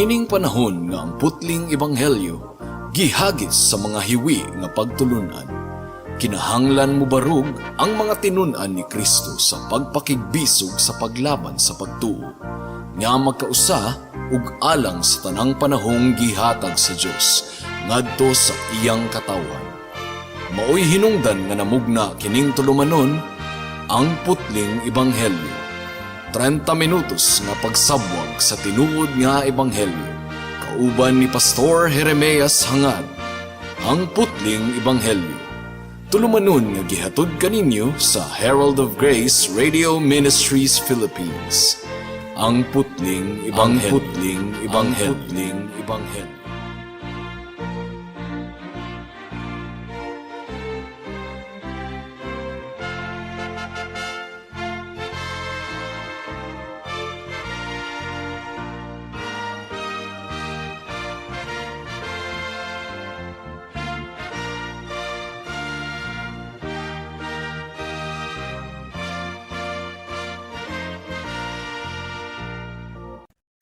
Niining panahon nga ang putling ebanghelyo gihagis sa mga hiwi nga pagtulunan. Kinahanglan mo barug ang mga tinun-an ni Kristo sa pagpakigbisog sa paglaban sa pagtuo, nga magkausa ug alang sa tanang panahong gihatag sa Dios ngadto sa iyang katawan. Maoy hinungdan nga namugna kining tulumanon ang putling ebanghelyo. 30 minutos nga pagsabwag sa tinuod nga ebanghelyo. Kauban ni Pastor Jeremias Hangad, ang putling ebanghelyo. Tulumanon nga gihatod kaninyo sa Herald of Grace Radio Ministries Philippines. Ang putling ebanghelyo. Ang putling ebanghelyo.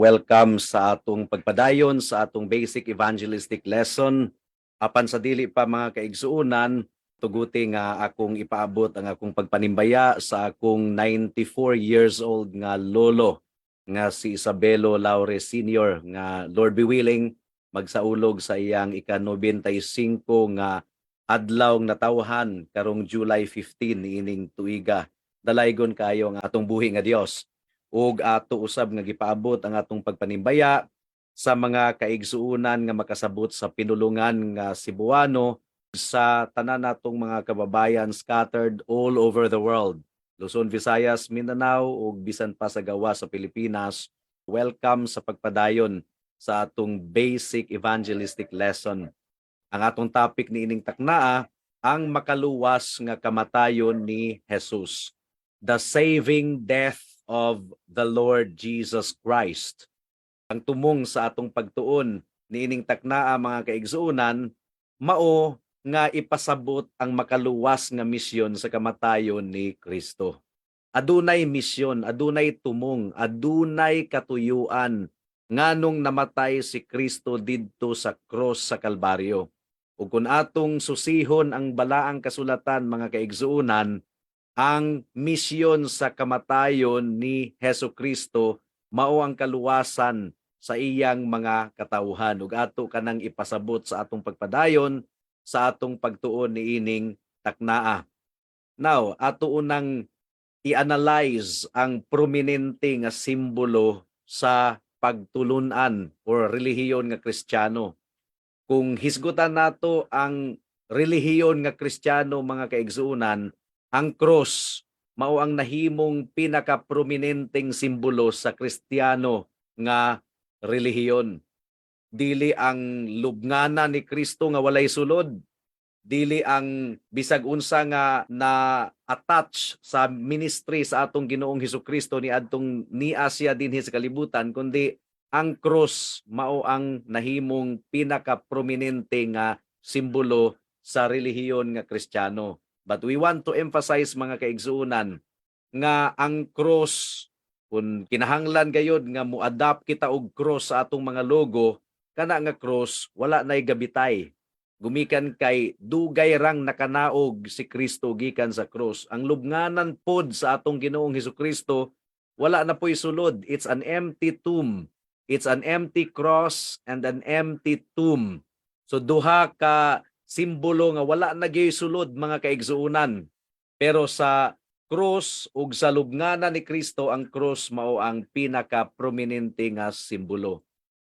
Welcome sa atong pagpadayon sa atong basic evangelistic lesson. Apan sa dili pa mga kaigsuunan, tuguti nga akong ipaabot ang akong pagpanimbaya sa akong 94 years old nga lolo nga si Isabelo Laure Sr. nga Lord be willing magsaulog sa iyang ika-95 nga adlawng natawhan karong July 15 niining tuiga. Dalaygon kayo nga atong buhi nga Dios. Ug ato usab nga gipaabot ang atong pagpanimbaya sa mga kaigsuunan nga makasabot sa pinulungan nga Cebuano sa tanan natong mga kababayan scattered all over the world. Luzon, Visayas, Mindanao ug bisan pa sa gawa sa Pilipinas. Welcome sa pagpadayon sa atong basic evangelistic lesson. Ang atong topic niining taknaa ang makaluwas nga kamatayon ni Jesus. The saving death of the Lord Jesus Christ. Ang tumong sa atong pagtuon niining taknaa mga kaigsuunan mao nga ipasabot ang makaluwas nga misyon sa kamatayon ni Kristo. Adunay misyon, adunay tumong, adunay katuyuan nganong namatay si Kristo didto sa cross sa Kalbaryo. Ug kun atong susihon ang balaang kasulatan mga kaigsuunan, ang misyon sa kamatayon ni Hesukristo mao ang kaluwasan sa iyang mga katawhan ug ato kanang ipasabot sa atong pagpadayon sa atong pagtuon niining taknaa. Now, ato unang i-analyze ang prominente nga simbolo sa pagtulunan or relihiyon nga Kristiyano. Kung hisgutan nato ang relihiyon nga Kristiyano mga kaigsuunan, ang cross mao ang nahimong pinaka-prominenteng simbolo sa Kristiyano nga relihiyon. Dili ang lubnganan ni Kristo nga walay sulod, dili ang bisag unsa nga na-attach sa ministry sa atong Ginoong Hesukristo ni adtong niya siya dinhi sa kalibutan, kundi ang cross mao ang nahimong pinaka-prominente nga simbolo sa relihiyon nga Kristiyano. But we want to emphasize mga kaigsuunan nga ang cross, kung kinahanglan gayod nga mo-adapt kita og cross sa atong mga logo, kana nga cross wala nay gabitay. Gumikan kay dugay rang nakanaog si Kristo gikan sa cross. Ang lubnganan pod sa atong Ginoong Hesukristo wala na po'y sulod. It's an empty tomb. It's an empty cross and an empty tomb. So duha ka simbolo nga wala na gyud sulod mga kaigsuunan. Pero sa cross ug sa lubnganan ni Kristo, ang cross mao ang pinaka-prominente nga simbolo.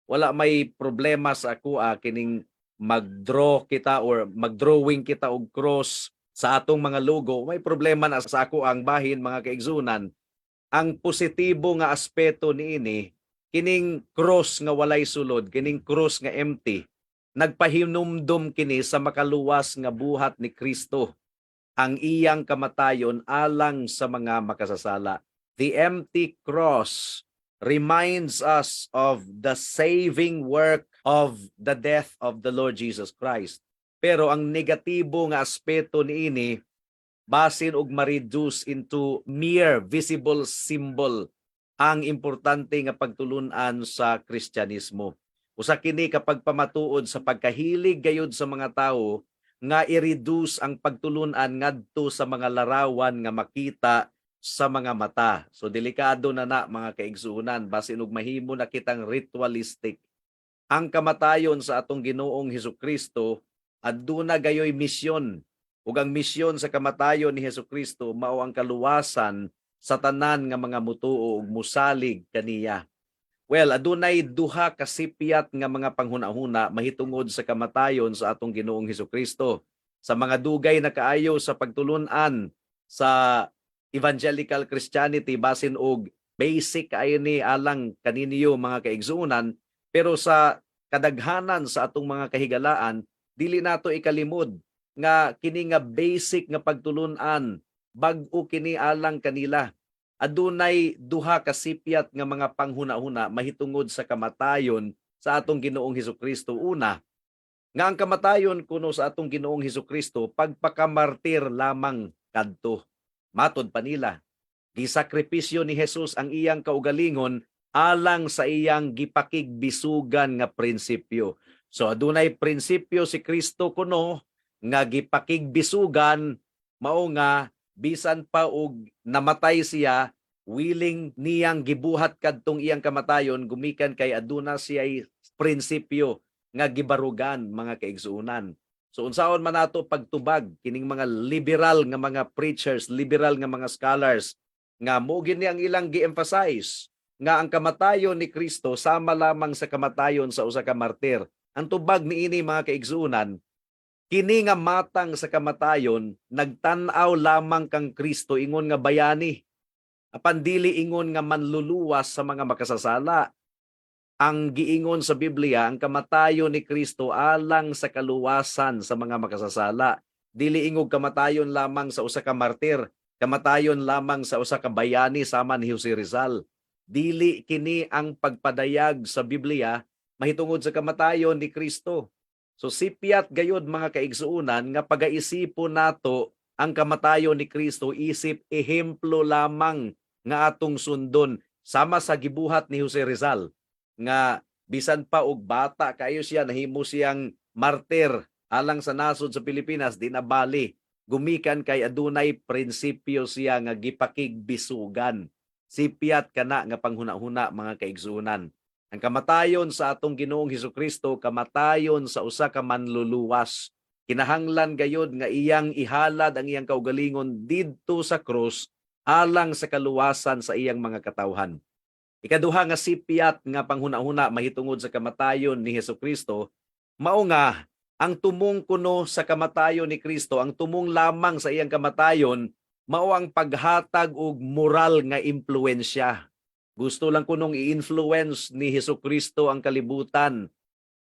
Wala may problema sa ako kining mag-draw kita or mag-drawing kita og cross sa atong mga logo. May problema na sa ako ang bahin mga kaigsuunan. Ang positibo nga aspeto niini kining cross nga walay sulod, kining cross nga empty, nagpahinumdum kini sa makaluwas nga buhat ni Kristo, ang iyang kamatayon alang sa mga makasasala. The empty cross reminds us of the saving work of the death of the Lord Jesus Christ. Pero ang negatibo nga aspeto niini basin og ma-reduce into mere visible symbol ang importante nga pagtulunan sa Kristyanismo. Usa kini kapag pamatuod sa pagkahilig gayud sa mga tawo nga i-reduce ang pagtulunan ngadto sa mga larawan nga makita sa mga mata. So delikado na mga kaigsuonan basin ug mahimo na kitang ritualistic. Ang kamatayon sa atong Ginoong Hesukristo aduna gayoy misyon. Ug ang misyon sa kamatayon ni Hesukristo mao ang kaluwasan sa tanan nga mga mutuo ug musalig kaniya. Well, adunay duha ka sipyat nga mga panghuna-huna mahitungod sa kamatayon sa atong Ginoong Hesukristo. Sa mga dugay na kaayo sa pagtulunan sa evangelical Christianity basin og basic kaayo ni alang kaninyo mga kaigsuonan, pero sa kadaghanan sa atong mga kahigalaan dili nato ikalimod nga kini nga basic nga pagtulunan bag-o kini alang kanila. Adunay duha ka sipyat nga mga panghuna-huna mahitungod sa kamatayon sa atong Ginoong Hesukristo. Una, nga ang kamatayon kuno sa atong Ginoong Hesukristo pagpakamartir lamang kadto. Matod pa nila, gisakripisyo ni Jesus ang iyang kaugalingon alang sa iyang gipakigbisugan nga prinsipyo. So adunay prinsipyo si Kristo kuno nga gipakigbisugan, mao nga bisan pa og namatay siya, willing niyang gibuhat kadtong iyang kamatayon gumikan kay aduna siya prinsipyo nga gibarugan mga kaigsuonan. So unsaon man nato pagtubag kining mga liberal nga mga preachers, liberal nga mga scholars nga mo gini ang ilang gi-emphasize nga ang kamatayon ni Kristo sama lamang sa kamatayon sa usa ka martir. Ang tubag niini mga kaigsuonan, kini nga matang sa kamatayon, nagtan-aw lamang kang Kristo ingon nga bayani. Apan dili ingon nga manluluwas sa mga makasasala. Ang giingon sa Biblia, ang kamatayon ni Kristo alang sa kaluwasan sa mga makasasala. Dili ingog kamatayon lamang sa usa ka martir, kamatayon lamang sa usa ka bayani sama ni Jose Rizal. Dili kini ang pagpadayag sa Biblia mahitungod sa kamatayon ni Kristo. So sipyat gayud mga kaigsuonan nga pagaisipon nato ang kamatayon ni Kristo isip ehemplo lamang nga atong sundon sama sa gibuhat ni Jose Rizal nga bisan pa og bata kayo siya nahimo siyang martir alang sa nasod sa Pilipinas di nabali gumikan kay adunay prinsipyo siya nga gipakigbisugan. Sipyat kana nga panghuna-huna mga kaigsuonan. Ang kamatayon sa atong Ginoong Hesukristo, kamatayon sa usa ka manluluwas. Kinahanglan gayud nga iyang ihalad ang iyang kaugalingon didto sa krus alang sa kaluwasan sa iyang mga katawhan. Ikaduha nga sipyat nga panghuna-huna mahitungod sa kamatayon ni Hesukristo, mao nga ang tumong kuno sa kamatayon ni Kristo, ang tumong lamang sa iyang kamatayon, mao ang paghatag og moral nga impluwensya. Gusto lang kunong i-influence ni Hesukristo ang kalibutan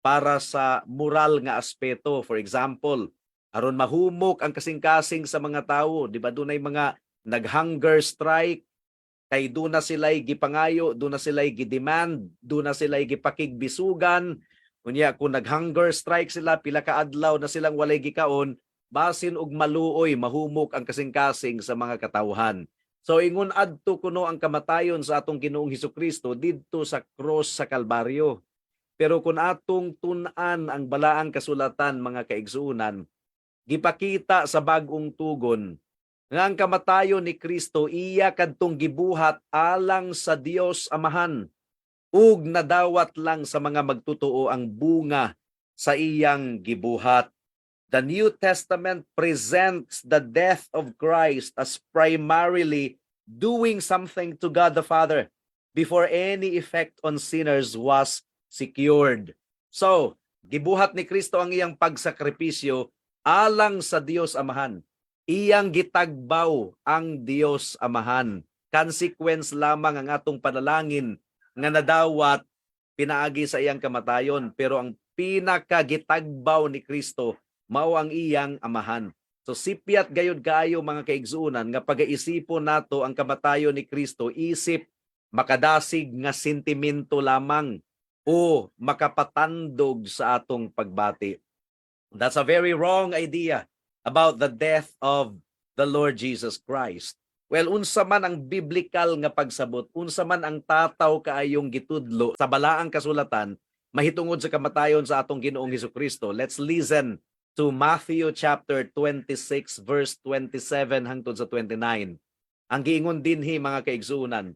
para sa moral nga aspeto. For example, aron mahumok ang kasing-kasing sa mga tawo, di ba dunay mga nag-hunger strike, kay duna sila'y gipangayo, duna sila'y gidemand, duna sila'y gipakigbisugan. Kunya kung nag-hunger strike sila, pila ka adlaw na silang walay gikaon, basin og maluoy mahumok ang kasing-kasing sa mga katawhan. So ingon adto kuno ang kamatayon sa atong Ginoong Hesukristo didto sa cross sa Kalbaryo. Pero kung atong tun-an ang balaang kasulatan mga kaigsuonan, gipakita sa bag-ong tugon nga ang kamatayon ni Kristo iya kadtong gibuhat alang sa Dios Amahan ug nadawat lang sa mga magtotoo ang bunga sa iyang gibuhat. The New Testament presents the death of Christ as primarily doing something to God the Father before any effect on sinners was secured. So, gibuhat ni Kristo ang iyang pagsakripisyo alang sa Dios Amahan. Iyang gitagbaw ang Dios Amahan. Consequence lamang ang atong panalangin nga nadawat pinaagi sa iyang kamatayon. Pero ang pinakagitagbaw ni Kristo mao ang iyang Amahan. So sipyat gayud kaayo mga kaigsuonan nga pagaisipon nato ang kamatayon ni Kristo isip makadasig nga sentimento lamang o makapatandog sa atong pagbati. That's a very wrong idea about the death of the Lord Jesus Christ. Well, unsa man ang biblical nga pagsabot, unsa man ang tataw kaayong gitudlo sa balaang kasulatan, mahitungod sa kamatayon sa atong Ginoong Hesukristo. Let's listen to Matthew chapter 26 verse 27 hangtod sa 29. Ang giingon dinhi mga kaigsuonan,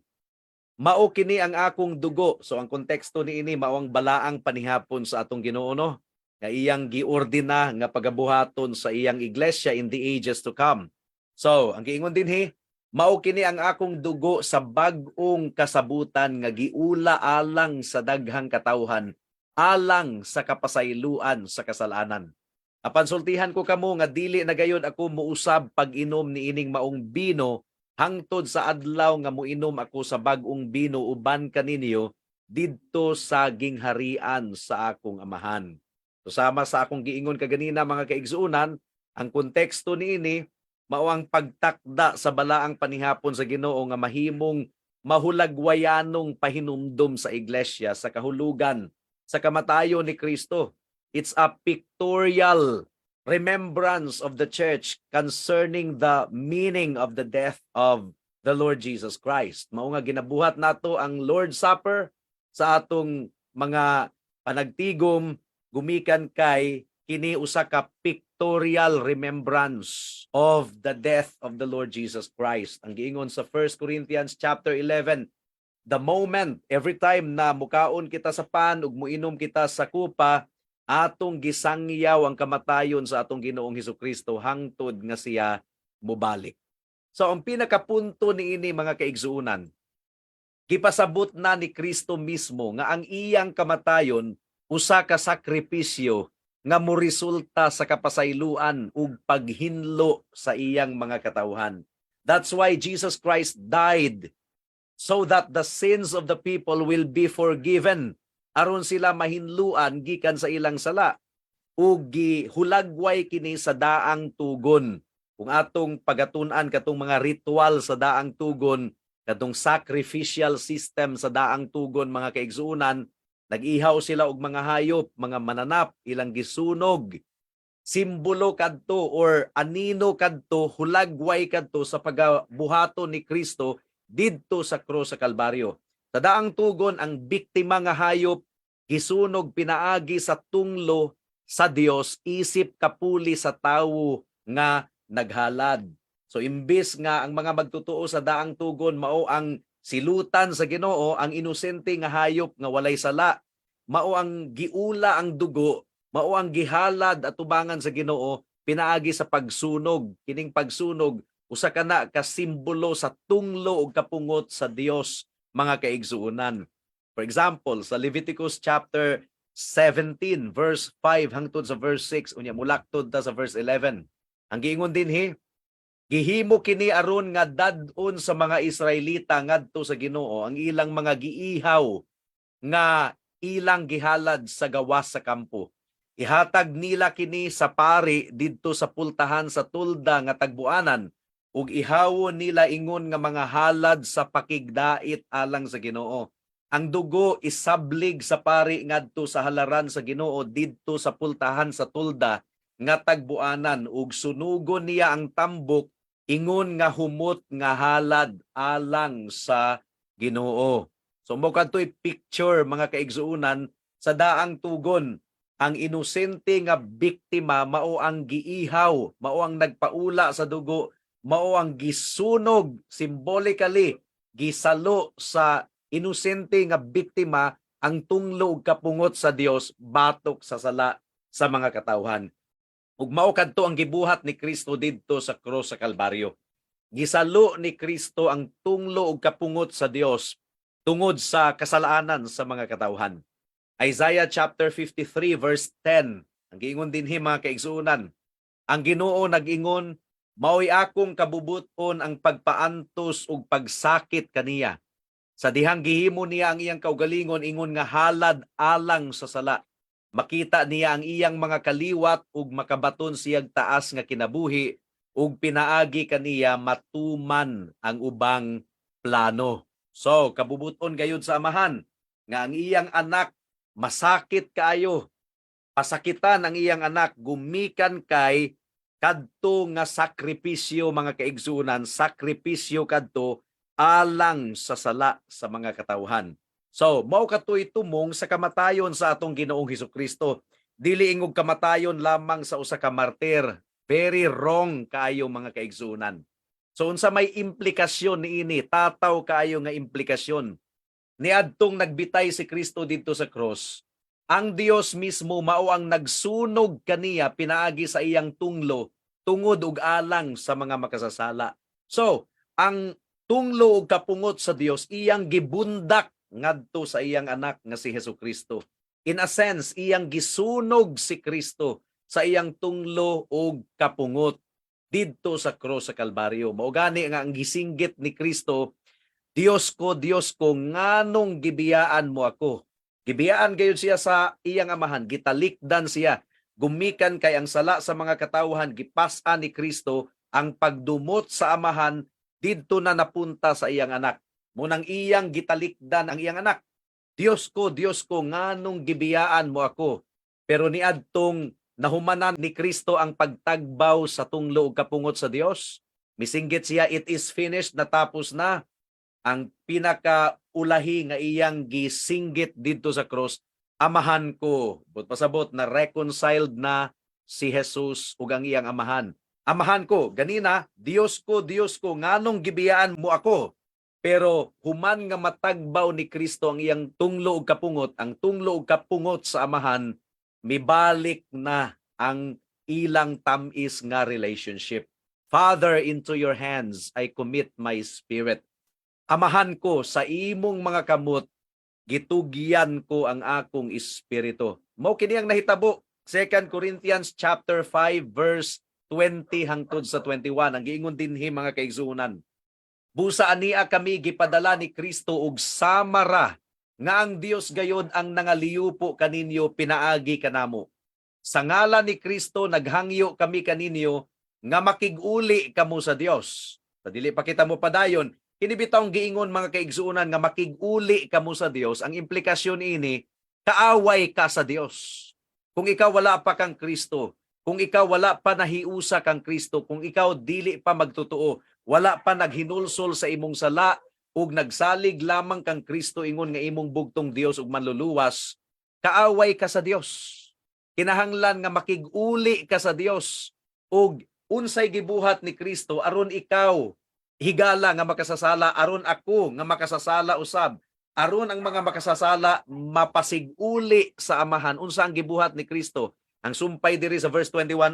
mao kini ang akong dugo. So ang konteksto niini mao ang balaang panihapon sa atong Ginoo no, nga iyang giordina nga pagabuhaton sa iyang iglesia in the ages to come. So ang giingon dinhi, mao kini ang akong dugo sa bag-ong kasabutan nga giula alang sa daghang katawhan, alang sa kapasayloan sa kasalanan. Apan sultihan ko kamo nga dili na gayon ako muusab pag-inom ni ining maong bino hangtod sa adlaw nga muinom ako sa bag-ong bino uban kaninyo didto sa gingharian sa akong amahan. So sama sa akong giingon kaganina mga kaigsuonan, ang konteksto niini mao ang pagtakda sa balaang panihapon sa Ginoo nga mahimong mahulagwayanong pahinumdom sa iglesia sa kahulugan sa kamatayon ni Kristo. It's a pictorial remembrance of the church concerning the meaning of the death of the Lord Jesus Christ. Mao nga ginabuhat nato ang Lord's Supper sa atong mga panagtigom gumikan kay kini usa ka pictorial remembrance of the death of the Lord Jesus Christ. Ang giingon sa 1 Corinthians chapter 11, the moment every time na mukaon kita sa pan ug muinom kita sa kupa, atong gisangyaw ang kamatayon sa atong Ginoong Hesukristo hangtod nga siya mubalik. So ang pinakapunto niini mga kaigsuonan, gipasabot na ni Kristo mismo nga ang iyang kamatayon usa ka sakripisyo nga moresulta sa kapasayloan ug paghinlo sa iyang mga katawhan. That's why Jesus Christ died, so that the sins of the people will be forgiven, aron sila mahinluan gikan sa ilang sala ug gihulagway kini sa daang tugon. Kung atong pagatun-an katong mga ritual sa daang tugon, katong sacrificial system sa daang tugon mga kaigsuonan, nag-ihaw sila og mga hayop, mga mananap, ilang gisunog, simbolo kadto or anino kadto, hulagway kadto sa pagabuhaton ni Kristo didto sa krus sa Kalbaryo. Sa daang tugon, ang biktima nga hayop gisunog pinaagi sa tunglo sa Dios isip kapuli sa tawo nga naghalad. So imbis nga ang mga magtutuo sa daang tugon mao ang silutan sa Ginoo, ang inosente nga hayop nga walay sala, mao ang giula ang dugo, mao ang gihalad at tubangan sa Ginoo pinaagi sa pagsunog. Kining pagsunog usa kana ka simbolo sa tunglo ug kapungot sa Dios mga kaigsuonan. For example, sa Leviticus chapter 17 verse 5 hangtod sa verse 6 unya mulaktod ta sa verse 11. Ang giingon dinhi, gihimo kini aron nga dad-on sa mga Israelita ngadto sa Ginoo ang ilang mga giihaw nga ilang gihalad sa gawas sa kampo. Ihatag nila kini sa pari didto sa pultahan sa tulda nga tagbuanan ug ihawon nila ingon nga mga halad sa pakigdait alang sa Ginoo. Ang dugo isablig sa pari ngadto sa halaran sa Ginoo didto sa pultahan sa tulda nga tagbuanan ug sunugon niya ang tambok ingon nga humot nga halad alang sa Ginoo. So mo kadtoy picture mga kaigsuonan sa daang tugon. Ang inosente nga biktima mao ang giihaw, mao ang nagpaula sa dugo, mao ang gisunog symbolically, gisalo sa inosente nga biktima ang tunglo ug kapungot sa Dios batok sa sala sa mga katawhan. Ug mao kadto ang gibuhat ni Kristo didto sa krus sa Kalbaryo. Gisalo ni Kristo ang tunglo ug kapungot sa Dios tungod sa kasalanan sa mga katawhan. Isaiah chapter 53 verse 10. Ang giingon dinhi mga kaigsuonan, ang Ginoo nag-ingon, mao'y akong kabubuton ang pagpaantos ug pagsakit kaniya. Sa dihang gihimo niya ang iyang kaugalingon ingon nga halad alang sa sala. Makita niya ang iyang mga kaliwat ug makabaton siyag taas nga kinabuhi ug pinaagi kaniya matuman ang ubang plano. So kabubuton gayud sa amahan nga ang iyang anak masakit kaayo. Pasakitan ang iyang anak gumikan kay kadto nga sakripisyo mga kaigsunan, sakripisyo kadto alang sa sala sa mga katawhan. So, mao katoy tumong sa kamatayon sa atong Ginoong Hesukristo. Dili ingog kamatayon lamang sa usa ka martir. Very wrong kaayo mga kaigsunan. So unsa may implikasyon niini, tataw kaayo nga implikasyon. Niadtong nagbitay si Kristo didto sa cross, ang Dios mismo mao ang nagsunog kaniya pinaagi sa iyang tunglo tungod ug alang sa mga makasasala. So, ang tunglo ug kapungot sa Dios iyang gibundak ngadto sa iyang anak nga si Hesukristo. In a sense, iyang gisunog si Kristo sa iyang tunglo ug kapungot didto sa cross sa Kalbaryo. Mao gani nga ang gisinggit ni Kristo, Dios ko, nganong gibiyaan mo ako? Gibiyaan gayud siya sa iyang amahan, gitalikdan siya. Gumikan kay ang sala sa mga katawhan, gipas-an ni Kristo ang pagdumot sa amahan didto na napunta sa iyang anak. Munang iyang gitalikdan ang iyang anak. Dios ko, nganong gibiyaan mo ako? Pero niadtong nahumanan ni Kristo ang pagtagbaw sa tunglo ug kapungot sa Dios, misinggit siya, it is finished, natapos na. Ang pinakaulahi nga iyang gisinggit didto sa cross, amahan ko. But pasabot na reconciled na si Jesus ug ang iyang amahan. Amahan ko, ganina, Dios ko, nganong gibiyaan mo ako? Pero human nga matagbaw ni Kristo ang iyang tunglo ug kapungot, ang tunglo ug kapungot sa amahan, mibalik na ang ilang tamis nga relationship. Father, into your hands I commit my spirit. Amahan ko, sa imong mga kamot, gitugyan ko ang akong espiritu. Mao kini ang nahitabo. 2 Corinthians chapter 5 verse 20 hangtod sa 21. Ang giingon dinhi mga kaigsunan. Busa ania kami gipadala ni Kristo ug samara nga ang Dios gayod ang nangaliyupo kaninyo pinaagi kanamo. Sa ngalan ni Kristo naghangyo kami kaninyo nga makig-uli kamo sa Dios. Sa dili pa kita mo padayon, kini bitawng giingon mga kaigsuunan nga makig-uli kamo sa Dios. Ang implikasyon ini, kaaway ka sa Dios. Kung ikaw wala pa kang Kristo, kung ikaw wala pa nahiusa kang Kristo, kung ikaw dili pa magtotoo, wala pa naghinulsol sa imong sala, ug nagsalig lamang kang Kristo ingon nga imong bugtong Dios ug manluluwas, kaaway ka sa Dios. Kinahanglan nga makig-uli ka sa Dios ug unsay gibuhat ni Kristo aron ikaw higala nga makasasala, aron ako nga makasasala usab, aron ang mga makasasala mapasig-uli sa amahan. Unsa ang gibuhat ni Kristo? Ang sumpay diri sa verse 21,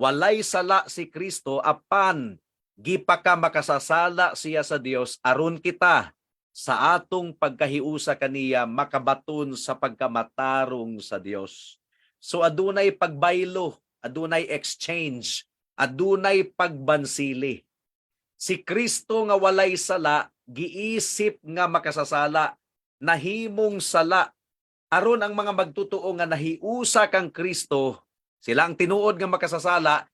walay sala si Kristo apan gipaka makasasala siya sa Dios aron kita sa atong pagkahiusa kaniya makabaton sa pagkamatarong sa Dios. So adunay pagbaylo, adunay exchange, adunay pagbansili. Si Kristo nga walay sala, giisip nga makasasala, nahimong sala. Aron ang mga magtutuo nga nahiusa kang Kristo, sila ang tinuod nga makasasala,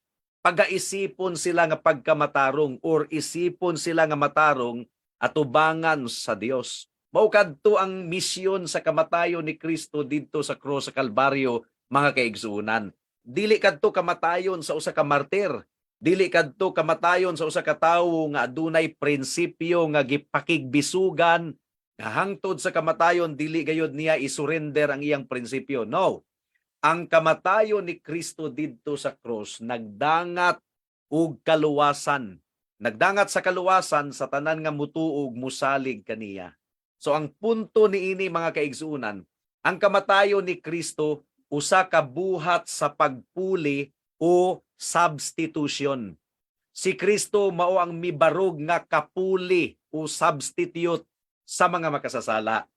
pagaisipon sila nga pagkamatarong or isipon sila nga matarong atubangan sa Dios. Mao kadto ang misyon sa kamatayon ni Kristo didto sa cross sa Kalbaryo, mga kaigsuunan. Dili kadto kamatayon sa usa ka martir. Dili kadto kamatayon sa usa ka tawo nga adunay prinsipyo nga gipakigbisugan, nga hangtod sa kamatayon dili gayud niya isurrender ang iyang prinsipyo. No. Ang kamatayon ni Kristo didto sa cross nagdangat og kaluwasan. Nagdangat sa kaluwasan sa tanan nga mutuog musalig kaniya. So ang punto niini mga kaigsuunan, ang kamatayon ni Kristo usa ka buhat sa pagpuli o substitution. Si Kristo mao ang mibarog nga kapuli o substitute sa mga makasasala.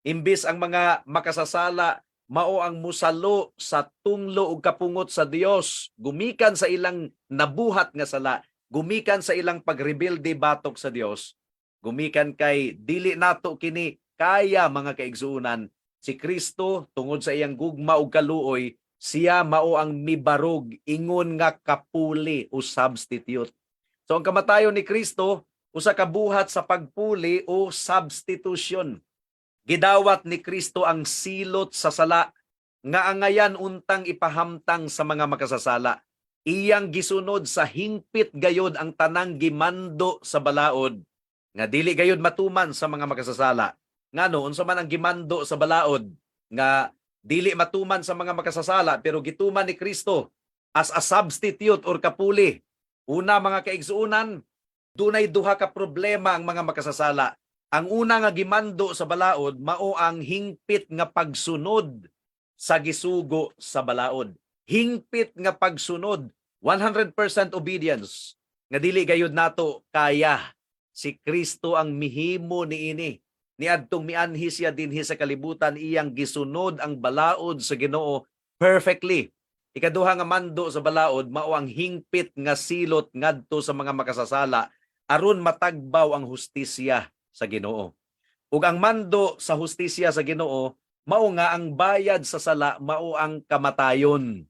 Imbis ang mga makasasala mao ang musalo sa tunglo ug kapungot sa Dios, gumikan sa ilang nabuhat nga sala, gumikan sa ilang pagrebelde batok sa Dios, gumikan kay dili nato kini kaya mga kaigsuunan. Si Kristo tungod sa iyang gugma ug kaluoy, siya mao ang mibarog, ingon nga kapuli o substitute. So ang kamatayon ni Kristo usa ka buhat sa pagpuli o substitution. Gidawat ni Kristo ang silot sa sala nga angayan untang ipahamtang sa mga makasasala. iyang gisunod sa hingpit gayod ang tanang gimando sa balaod nga dili gayod matuman sa mga makasasala. Ngano unsa man ang gimando sa balaod nga dili matuman sa mga makasasala pero gituman ni Kristo as a substitute or kapuli. Una mga kaigsuunan, dunay duha ka problema ang mga makasasala. Ang una nga gimando sa balaod mao ang hingpit nga pagsunod sa gisugo sa balaod. Hingpit nga pagsunod, 100% obedience. Nga dili gayud nato kaya. Si Kristo ang mihimo niini. Niadtong mianhi siya dinhi sa kalibutan iyang gisunod ang balaod sa Ginoo perfectly. Ikaduha nga mando sa balaod mao ang hingpit nga silot ngadto sa mga makasasala aron matagbaw ang hustisya sa Ginoo. Ug ang mando sa hustisya sa Ginoo mao nga ang bayad sa sala mao ang kamatayon.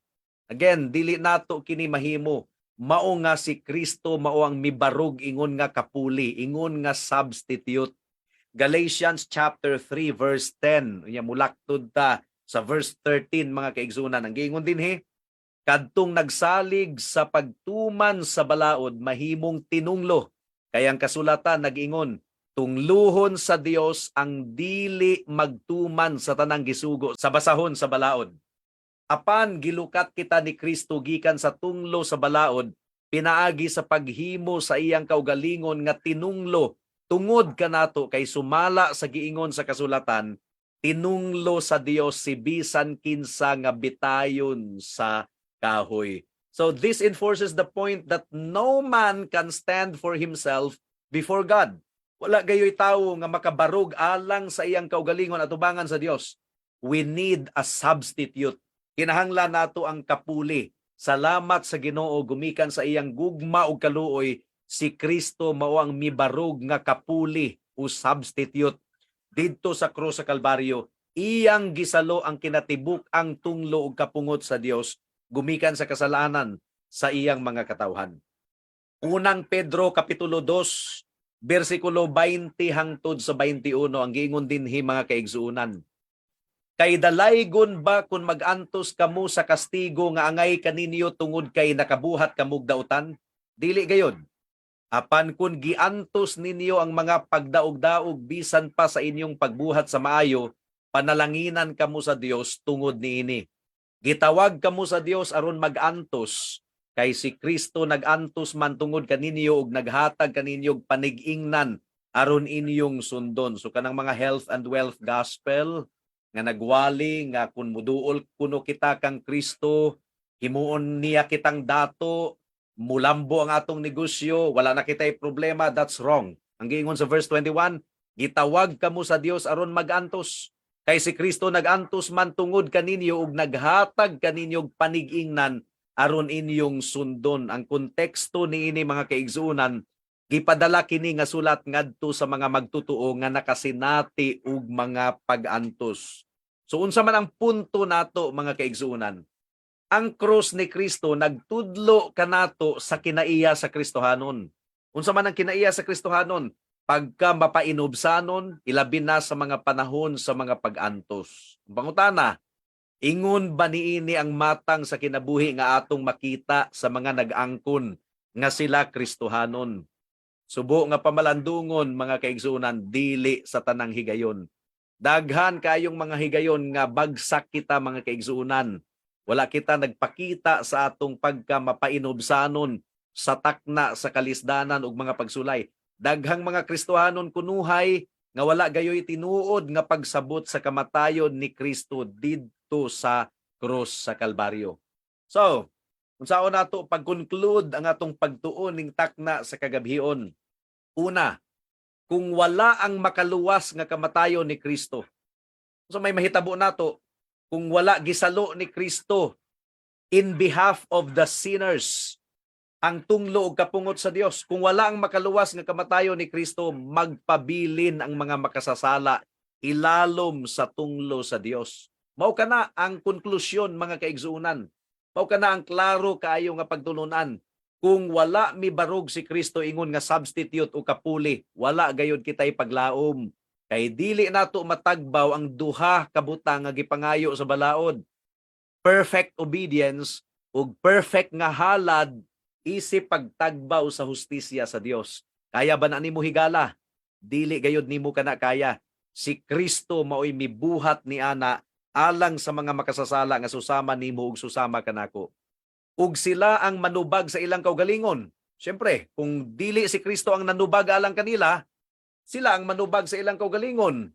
Again, dili nato kini mahimo. Mao nga si Kristo mao ang mibarog ingon nga kapuli, ingon nga substitute. Galatians chapter 3 verse 10. Unya mulaktod ta sa verse 13 mga kaigsunan. Ang giingon dinhi, kadtong nagsalig sa pagtuman sa balaod mahimong tinunglo. Kaya ang kasulatan nag-ingon, tungluhon sa Dios ang dili magtuman sa tanang gisugo sa basahon sa balaod. Apan gilukat kita ni Kristo gikan sa tunglo sa balaod, pinaagi sa paghimo sa iyang kaugalingon nga tinunglo tungod kanato kay sumala sa giingon sa kasulatan, tinunglo sa Dios si bisan kinsa nga bitayon sa kahoy. So this enforces the point that no man can stand for himself before God. Wala gayoy tawo nga makabarog alang sa iyang kaugalingon at tubangan sa Dios. We need a substitute. Kinahanglan nato ang kapuli. Salamat sa Ginoo gumikan sa iyang gugma ug kaluoy, si Kristo mao ang mibarog nga kapuli o substitute didto sa krus sa Kalbaryo. Iyang gisalo ang kinatibuk ang tunglo ug kapungot sa Dios gumikan sa kasalanan sa iyang mga katawhan. Unang Pedro kapitulo 2 bersikulo 20 hangtod sa 21 ang giingon dinhi mga kaigsuunan. Kay dalaygon ba kung magantos kamo sa kastigo nga angay kaninyo tungod kay nakabuhat kamog dautan? Dili gayod. Apan kung giantos ninyo ang mga pagdaog-daog bisan pa sa inyong pagbuhat sa maayo, panalanginan kamo sa Dios tungod niini. Gitawag kamo sa Dios aron magantos, kay si Kristo nagantos man tungod kaninyo ug naghatag kaninyo panig-ingnan aron inyong sundon. So kanang mga health and wealth gospel nga nagwali nga kun muduol kuno kita kang Kristo, himuon niya kitang dato, mulambo ang atong negosyo, wala na kitay problema, that's wrong. Ang giingon sa verse 21, gitawag kamo sa Dios aron magantos. Kay si Kristo nagantos man tungod kaninyo ug naghatag kaninyo panig-ingnan aron inyong sundon. Ang konteksto niini mga kaigsuunan, gipadala kini nga sulat ngadto sa mga magtutuo nga nakasinati og mga pag-antos. So unsa man ang punto nato mga kaigsuunan? Ang krus ni Kristo nagtudlo kanato sa kinaiya sa Kristohanon. Unsa man ang kinaiya sa Kristohanon? Pagka mapainobsanon, ilabi na sa mga panahon sa mga pag-antos. Pangutana, ingon ba niini ang matang sa kinabuhi nga atong makita sa mga nag-angkon nga sila Kristohanon? Subo nga pamalandungon mga kaigsuunan, dili sa tanang higayon. Daghan kayong mga higayon nga bagsak kita mga kaigsuunan. Wala kita nagpakita sa atong pagka mapainobsanon sa takna sa kalisdanan ug mga pagsulay. Daghang mga Kristohanon kunuhay nga wala gayoy tinuod nga pagsabot sa kamatayon ni Kristo didto sa krus sa Kalbaryo. So, unsaon nato pag-conclude ang atong pagtuon ning takna sa kagabhion? Una, kung wala ang makaluwas nga kamatayon ni Kristo. So may mahitabo nato, kung wala gisalo ni Kristo in behalf of the sinners, ang tunglo ug kapungot sa Dios, kung wala ang makaluwas nga kamatayon ni Kristo, magpabilin ang mga makasasala ilalom sa tunglo sa Dios. Mao kana ang konklusyon mga kaigsuunan. Mao kana ang klaro kaayo nga pagtulunan. Kung wala mibarog si Kristo ingon nga substitute o kapuli, wala gayud kitay paglaom. Kay dili nato matagbaw ang duha ka butang nga gipangayo sa balaod. Perfect obedience ug perfect nga halad isip pagtagbaw sa hustisya sa Dios. Kaya ba na nimo higala? Dili gayud nimo kana kaya. Si Kristo mao'y mibuhat ni ana alang sa mga makasasala nga susama nimo ug susama kanako. Ug sila ang manubag sa ilang kaugalingon. Siyempre, kung dili si Kristo ang nanubag alang kanila, sila ang manubag sa ilang kaugalingon.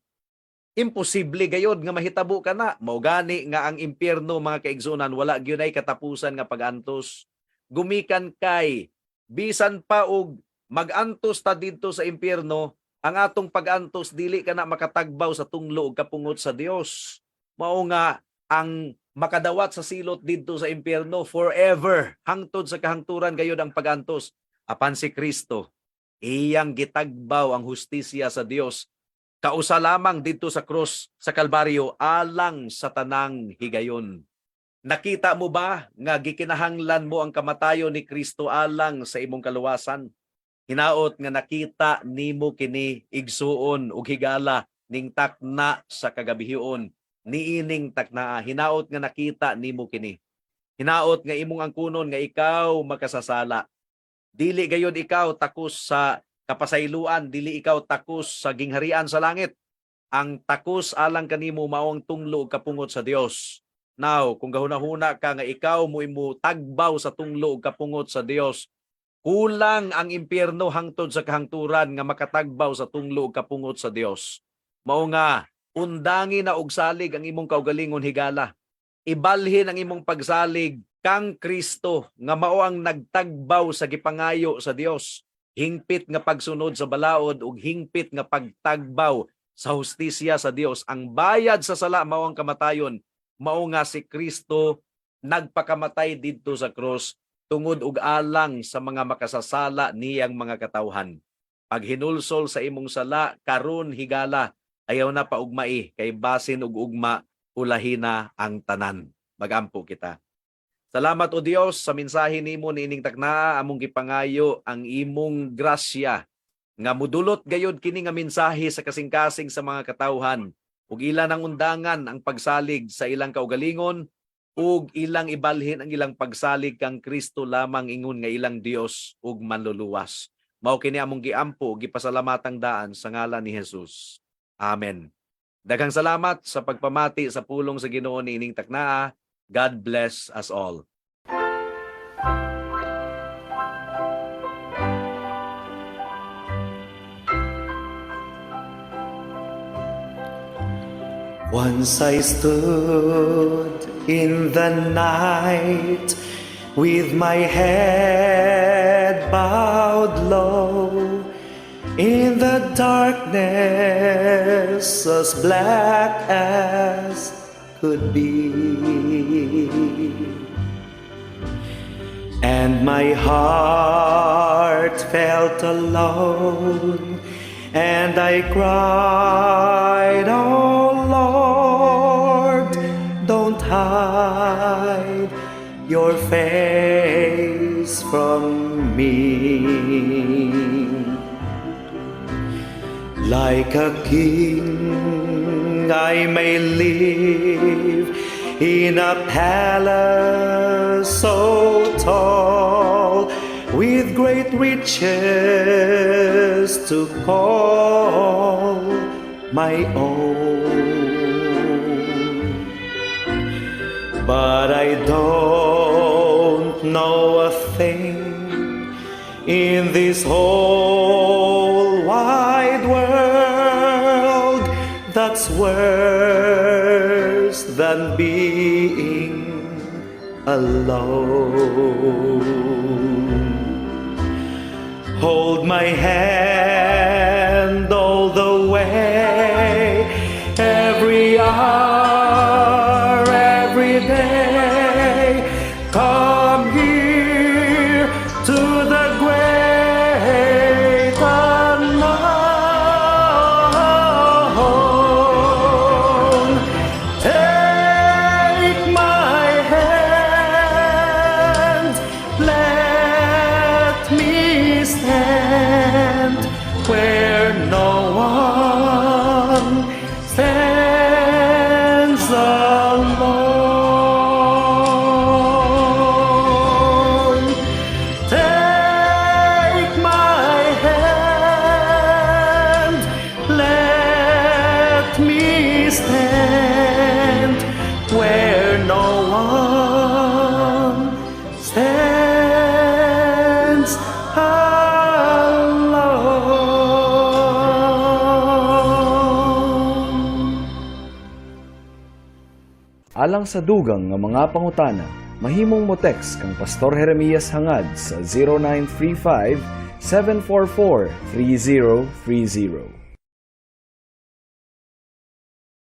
Imposible gayod nga mahitabo ka na. Mao gani nga ang impyerno, mga kaigsunan, wala gyud ay katapusan nga pagantos. Gumikan kay bisan pa og magantos ta didto sa impyerno, ang atong pagantos dili ka na makatagbaw sa tunglo ug kapungot sa Dios. Mao nga ang makadawat sa silot didto sa impyerno forever, hangtod sa kahangturan gayud ang pagantos. Apan si Kristo, iyang gitagbaw ang hustisya sa Dios. Kausa lamang dito sa krus sa Kalbaryo alang sa tanang higayon. Nakita mo ba nga gikinahanglan mo ang kamatayon ni Kristo alang sa imong kaluwasan? Hinaot nga nakita nimo kini igsuon ug higala ning takna sa kagabihion. Niining takna, hinaot nga nakita nimo kini. Hinaot nga imong angkunon nga ikaw makasasala. Dili gayud ikaw takos sa kapasayloan, dili ikaw takos sa gingharian sa langit. Ang takos alang kanimo maong tunglo ug kapungot sa Dios. Now, kung gahuna-huna ka nga ikaw mo tagbaw sa tunglo ug kapungot sa Dios, kulang ang impyerno hangtod sa kahangturan nga makatagbaw sa tunglo ug kapungot sa Dios. Mao nga undangi na og salig ang imong kaugalingon higala. Ibalhin ang imong pagsalig kang Kristo nga mao ang nagtagbaw sa gipangayo sa Dios. Hingpit nga pagsunod sa balaod ug hingpit nga pagtagbaw sa hustisya sa Dios. Ang bayad sa sala mao ang kamatayon. Mao nga si Kristo nagpakamatay didto sa krus tungod ug alang sa mga makasasala niyang mga katawhan. Pag hinulsol sa imong sala karon higala, ayaw na paugmai kay basin ug ugma ulahina ang tanan. Magampo kita. Salamat o Dios sa mensahe nimo niining takna, among gipangayo ang imong grasya nga mudulot gayud kini nga mensahe sa kasing-kasing sa mga katawhan ug ilang ang undangan ang pagsalig sa ilang kaugalingon ug ilang ibalhin ang ilang pagsalig kang Kristo lamang ingon nga ilang Dios ug manluluwas. Mao kini among giampo ug gipasalamatang daan sa ngalan ni Jesus. Amen. Daghang salamat sa pagpamati sa pulong sa Ginoo niining takna. God bless us all. Once I stood in the night with my head bowed low in the darkness as black as could be, and my heart felt alone, and I cried, "Oh Lord, don't hide your face from me." Like a king, I may live in a palace so tall, with great riches to call my own. But I don't know a thing in this whole wide world that's worse than being alone. Hold my hand all the way, every hour, every day. Come here to the great unknown. Take my hand, let me stand where no one stands alone. Alang sa dugang nga mga pangutana, mahimong mo text kang Pastor Jeremias hangad sa 0935 744 3030.